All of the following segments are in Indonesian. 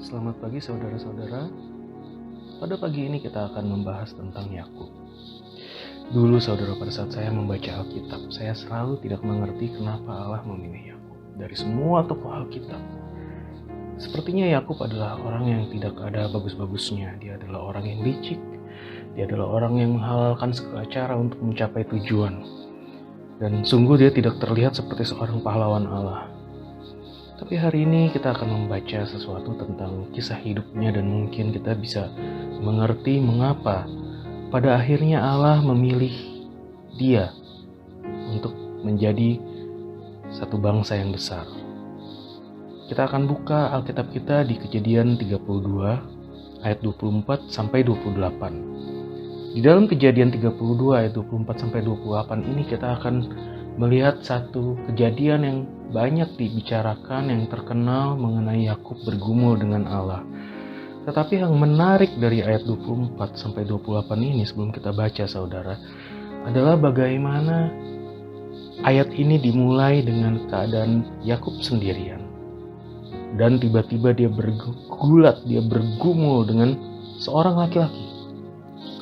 Selamat pagi saudara-saudara. Pada pagi ini kita akan membahas tentang Yakub. Dulu saudara, pada saat saya membaca Alkitab, saya selalu tidak mengerti kenapa Allah memilih Yakub dari semua tokoh Alkitab. Sepertinya Yakub adalah orang yang tidak ada bagus-bagusnya. Dia adalah orang yang licik. Dia adalah orang yang menghalalkan segala cara untuk mencapai tujuan. Dan sungguh dia tidak terlihat seperti seorang pahlawan Allah. Tapi hari ini kita akan membaca sesuatu tentang kisah hidupnya dan mungkin kita bisa mengerti mengapa pada akhirnya Allah memilih dia untuk menjadi satu bangsa yang besar. Kita akan buka Alkitab kita di Kejadian 32 ayat 24 sampai 28. Di dalam Kejadian 32 ayat 24 sampai 28 ini kita akan melihat satu kejadian yang banyak dibicarakan, yang terkenal mengenai Yakub bergumul dengan Allah. Tetapi yang menarik dari ayat 24 sampai 28 ini sebelum kita baca saudara, adalah bagaimana ayat ini dimulai dengan keadaan Yakub sendirian. Dan tiba-tiba dia bergulat, dia bergumul dengan seorang laki-laki.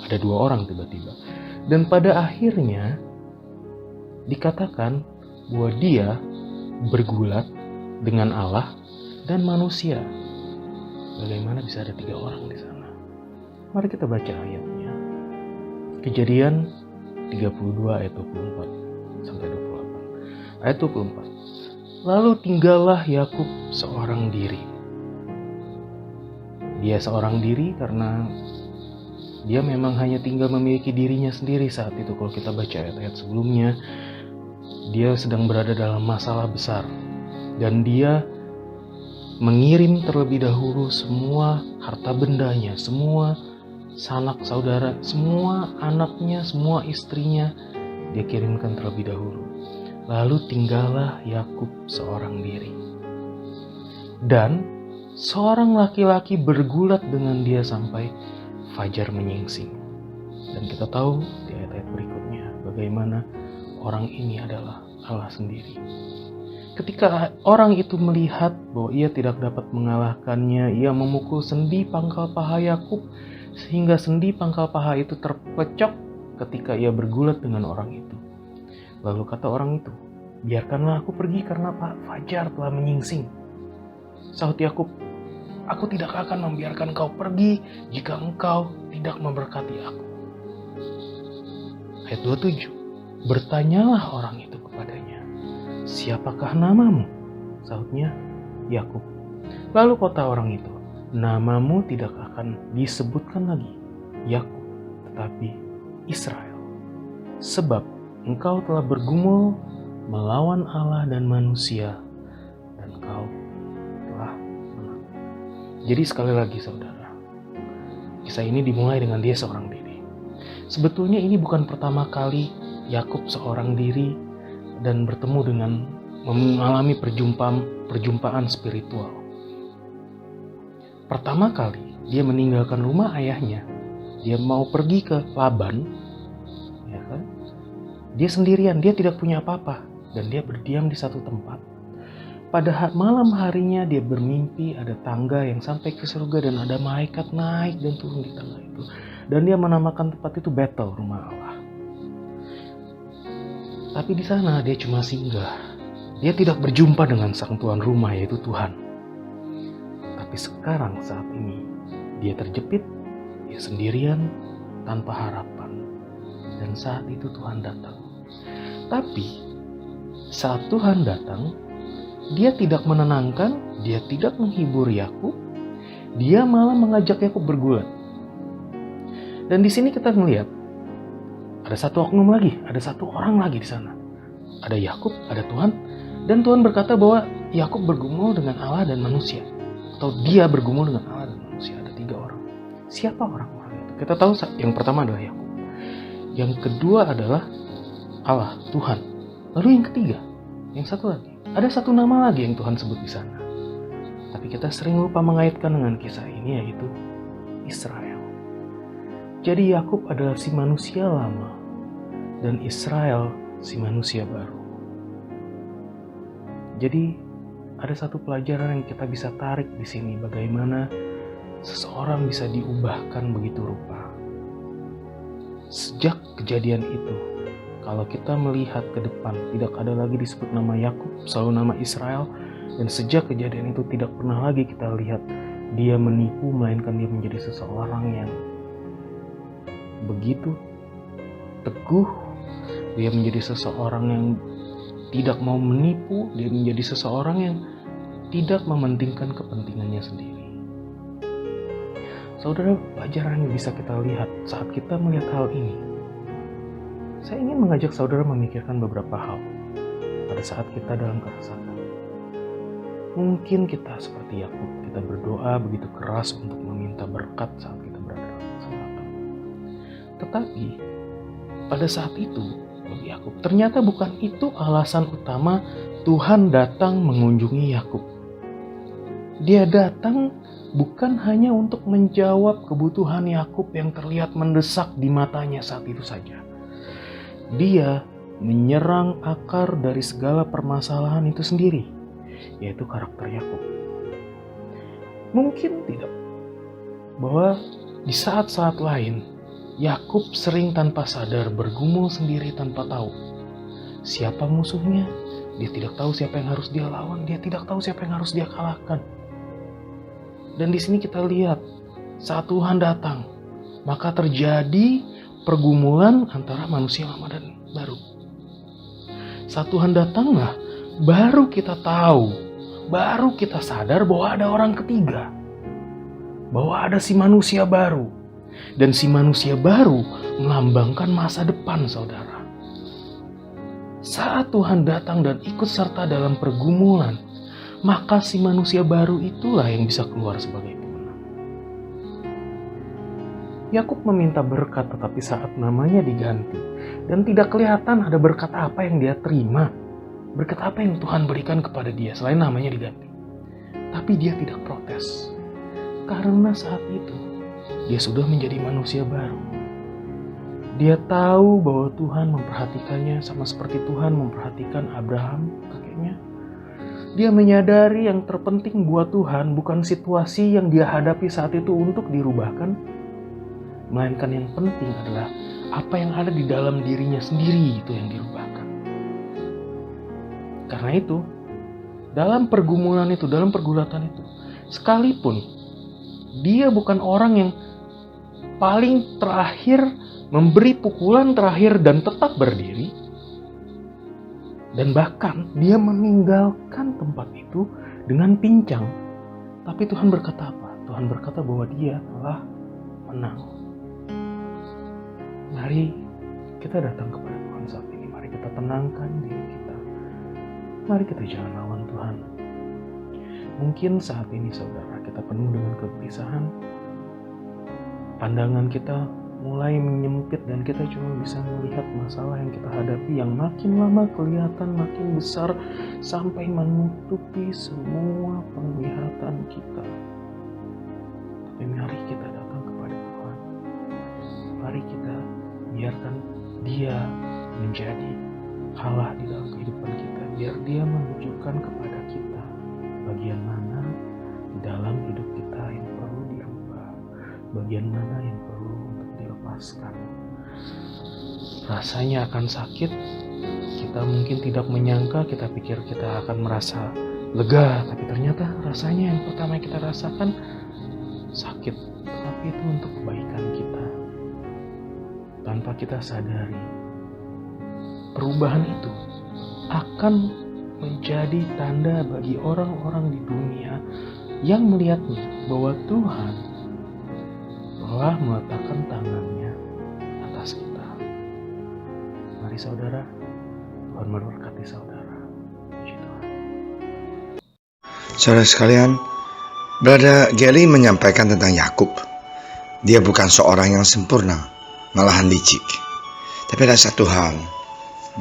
Ada dua orang tiba-tiba. Dan pada akhirnya dikatakan bahwa dia bergulat dengan Allah dan manusia. Bagaimana bisa ada 3 orang di sana? Mari kita baca ayatnya. Kejadian 32 ayat 24 sampai 28. Ayat 24. Lalu tinggallah Yakub seorang diri. Dia seorang diri karena dia memang hanya tinggal memiliki dirinya sendiri saat itu. Kalau kita baca ayat-ayat sebelumnya, dia sedang berada dalam masalah besar. Dan dia mengirim terlebih dahulu semua harta bendanya, semua sanak saudara, semua anaknya, semua istrinya, dia kirimkan terlebih dahulu. Lalu tinggallah Yakub seorang diri. Dan seorang laki-laki bergulat dengan dia sampai fajar menyingsing. Dan kita tahu di ayat-ayat berikutnya bagaimana orang ini adalah Allah sendiri. Ketika orang itu melihat bahwa ia tidak dapat mengalahkannya, ia memukul sendi pangkal paha Yakub sehingga sendi pangkal paha itu terpecok ketika ia bergulat dengan orang itu. Lalu kata orang itu, biarkanlah aku pergi karena fajar telah menyingsing. Sahut Yakub, aku tidak akan membiarkan kau pergi jika engkau tidak memberkati aku. Ayat 27. Bertanyalah orang itu kepadanya, siapakah namamu? Sahutnya, Yakub. Lalu kata orang itu, namamu tidak akan disebutkan lagi Yakub, tetapi Israel. Sebab engkau telah bergumul melawan Allah dan manusia, dan kau telah menang. Jadi sekali lagi saudara, kisah ini dimulai dengan dia seorang diri. Sebetulnya ini bukan pertama kali Yakub seorang diri dan bertemu dengan mengalami perjumpaan spiritual. Pertama kali dia meninggalkan rumah ayahnya, dia mau pergi ke Laban, ya kan? Dia sendirian, dia tidak punya apa-apa dan dia berdiam di satu tempat. Pada malam harinya dia bermimpi ada tangga yang sampai ke surga dan ada malaikat naik dan turun di tangga itu. Dan dia menamakan tempat itu Betel, rumah Allah. Tapi di sana dia cuma singgah. Dia tidak berjumpa dengan sang tuan rumah, yaitu Tuhan. Tapi sekarang saat ini dia terjepit, dia sendirian tanpa harapan. Dan saat itu Tuhan datang. Tapi saat Tuhan datang, dia tidak menenangkan, dia tidak menghibur Yakub, dia malah mengajak Yakub bergulat. Dan di sini kita melihat ada satu oknum lagi, ada satu orang lagi di sana. Ada Yakub, ada Tuhan, dan Tuhan berkata bahwa Yakub bergumul dengan Allah dan manusia. Atau dia bergumul dengan Allah dan manusia, ada 3 orang. Siapa orang-orang itu? Kita tahu yang pertama adalah Yakub. Yang kedua adalah Allah, Tuhan. Lalu yang ketiga, yang satu lagi. Ada satu nama lagi yang Tuhan sebut di sana. Tapi kita sering lupa mengaitkan dengan kisah ini, yaitu Israel. Jadi Yakub adalah si manusia lama dan Israel si manusia baru. Jadi ada satu pelajaran yang kita bisa tarik di sini, bagaimana seseorang bisa diubahkan begitu rupa. Sejak kejadian itu, kalau kita melihat ke depan, tidak ada lagi disebut nama Yakub, selalu nama Israel. Dan sejak kejadian itu tidak pernah lagi kita lihat dia menipu, melainkan dia menjadi seseorang yang begitu teguh. Dia menjadi seseorang yang tidak mau menipu. Dia menjadi seseorang yang tidak mementingkan kepentingannya sendiri. Saudara, pelajaran yang bisa kita lihat saat kita melihat hal ini, saya ingin mengajak saudara memikirkan beberapa hal pada saat kita dalam keresahan. Mungkin kita seperti Yakub, kita berdoa begitu keras untuk meminta berkat saat kita berada dalam kesulitan. Tetapi pada saat itu, bagi Yakub, ternyata bukan itu alasan utama Tuhan datang mengunjungi Yakub. Dia datang bukan hanya untuk menjawab kebutuhan Yakub yang terlihat mendesak di matanya saat itu saja. Dia menyerang akar dari segala permasalahan itu sendiri, yaitu karakter Yakub. Mungkin tidak bahwa di saat-saat lain Yakub sering tanpa sadar bergumul sendiri tanpa tahu siapa musuhnya. Dia tidak tahu siapa yang harus dia lawan, dia tidak tahu siapa yang harus dia kalahkan. Dan di sini kita lihat saat Tuhan datang, maka terjadi pergumulan antara manusia lama dan baru. Saat Tuhan datanglah, baru kita tahu, baru kita sadar bahwa ada orang ketiga, bahwa ada si manusia baru. Dan si manusia baru melambangkan masa depan, saudara. Saat Tuhan datang dan ikut serta dalam pergumulan, maka si manusia baru itulah yang bisa keluar sebagai pemenang. Yakub meminta berkat, tetapi saat namanya diganti dan tidak kelihatan ada berkat apa yang dia terima, berkat apa yang Tuhan berikan kepada dia selain namanya diganti. Tapi dia tidak protes, karena saat itu dia sudah menjadi manusia baru. Dia tahu bahwa Tuhan memperhatikannya sama seperti Tuhan memperhatikan Abraham, kakeknya. Dia menyadari yang terpenting buat Tuhan bukan situasi yang dia hadapi saat itu untuk dirubahkan, melainkan yang penting adalah apa yang ada di dalam dirinya sendiri itu yang dirubahkan. Karena itu, dalam pergumulan itu, dalam pergulatan itu, sekalipun dia bukan orang yang paling terakhir memberi pukulan terakhir dan tetap berdiri, dan bahkan dia meninggalkan tempat itu dengan pincang. Tapi Tuhan berkata apa? Tuhan berkata bahwa dia telah menang. Mari kita datang kepada Tuhan saat ini. Mari kita tenangkan diri kita. Mari kita jangan lawan Tuhan. Mungkin saat ini saudara kita penuh dengan kegelisahan. Pandangan kita mulai menyempit dan kita cuma bisa melihat masalah yang kita hadapi yang makin lama kelihatan makin besar sampai menutupi semua penglihatan kita. Tapi mari kita datang kepada Tuhan. Mari kita biarkan Dia menjadi Allah di dalam kehidupan kita. Biar Dia menunjukkan kepada kita bagian mana di dalam hidup kita yang perlu dirubah, bagian mana yang perlu dilepaskan. Rasanya akan sakit. Kita mungkin tidak menyangka, kita pikir kita akan merasa lega, tapi ternyata rasanya yang pertama kita rasakan sakit. Tetapi itu untuk kebaikan kita. Tanpa kita sadari, perubahan itu akan menjadi tanda bagi orang-orang di dunia yang melihatnya bahwa Tuhan telah meletakkan tangannya atas kita. Mari saudara, Tuhan memberkati saudara. Puji Tuhan. Saudara sekalian, Brother Gary menyampaikan tentang Yakub. Dia bukan seorang yang sempurna, malahan licik. Tapi ada satu hal,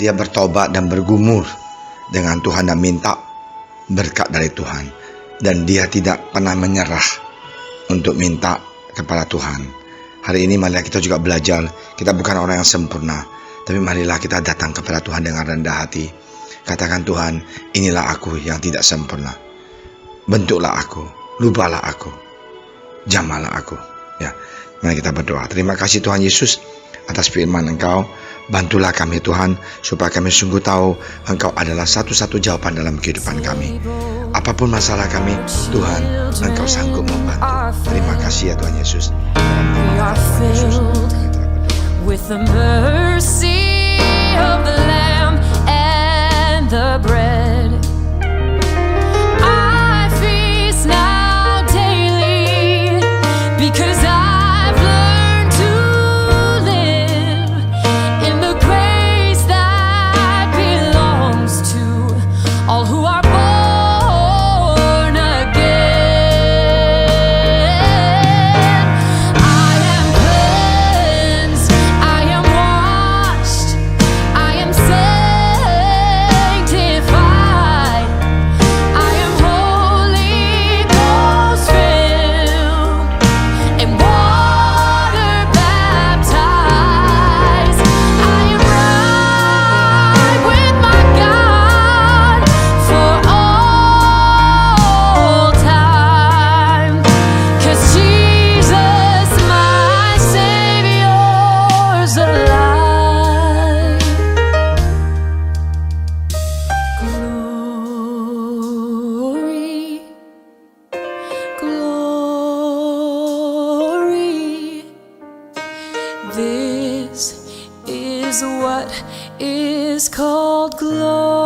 dia bertobat dan bergumul dengan Tuhan dan minta berkat dari Tuhan. Dan dia tidak pernah menyerah untuk minta kepada Tuhan. Hari ini marilah kita juga belajar. Kita bukan orang yang sempurna, tapi marilah kita datang kepada Tuhan dengan rendah hati. Katakan, Tuhan, inilah aku yang tidak sempurna. Bentuklah aku, lupalah aku, jamalah aku. Ya, mari kita berdoa. Terima kasih Tuhan Yesus atas firman Engkau. Bantulah kami Tuhan, supaya kami sungguh tahu Engkau adalah satu-satu jawaban dalam kehidupan kami. Apapun masalah kami, Tuhan, Engkau sanggup membantu. Terima kasih ya Tuhan Yesus. We are filled with the mercy of the Lamb and the bread. I feast now daily because I've learned to live in the grace that belongs to all who are born again. I am cleansed, I am washed, I am sanctified, I am Holy Ghost filled and water baptized. I am right with my God for all time, 'cause Jesus my Savior's alive. Glory, glory, this is what is called glory.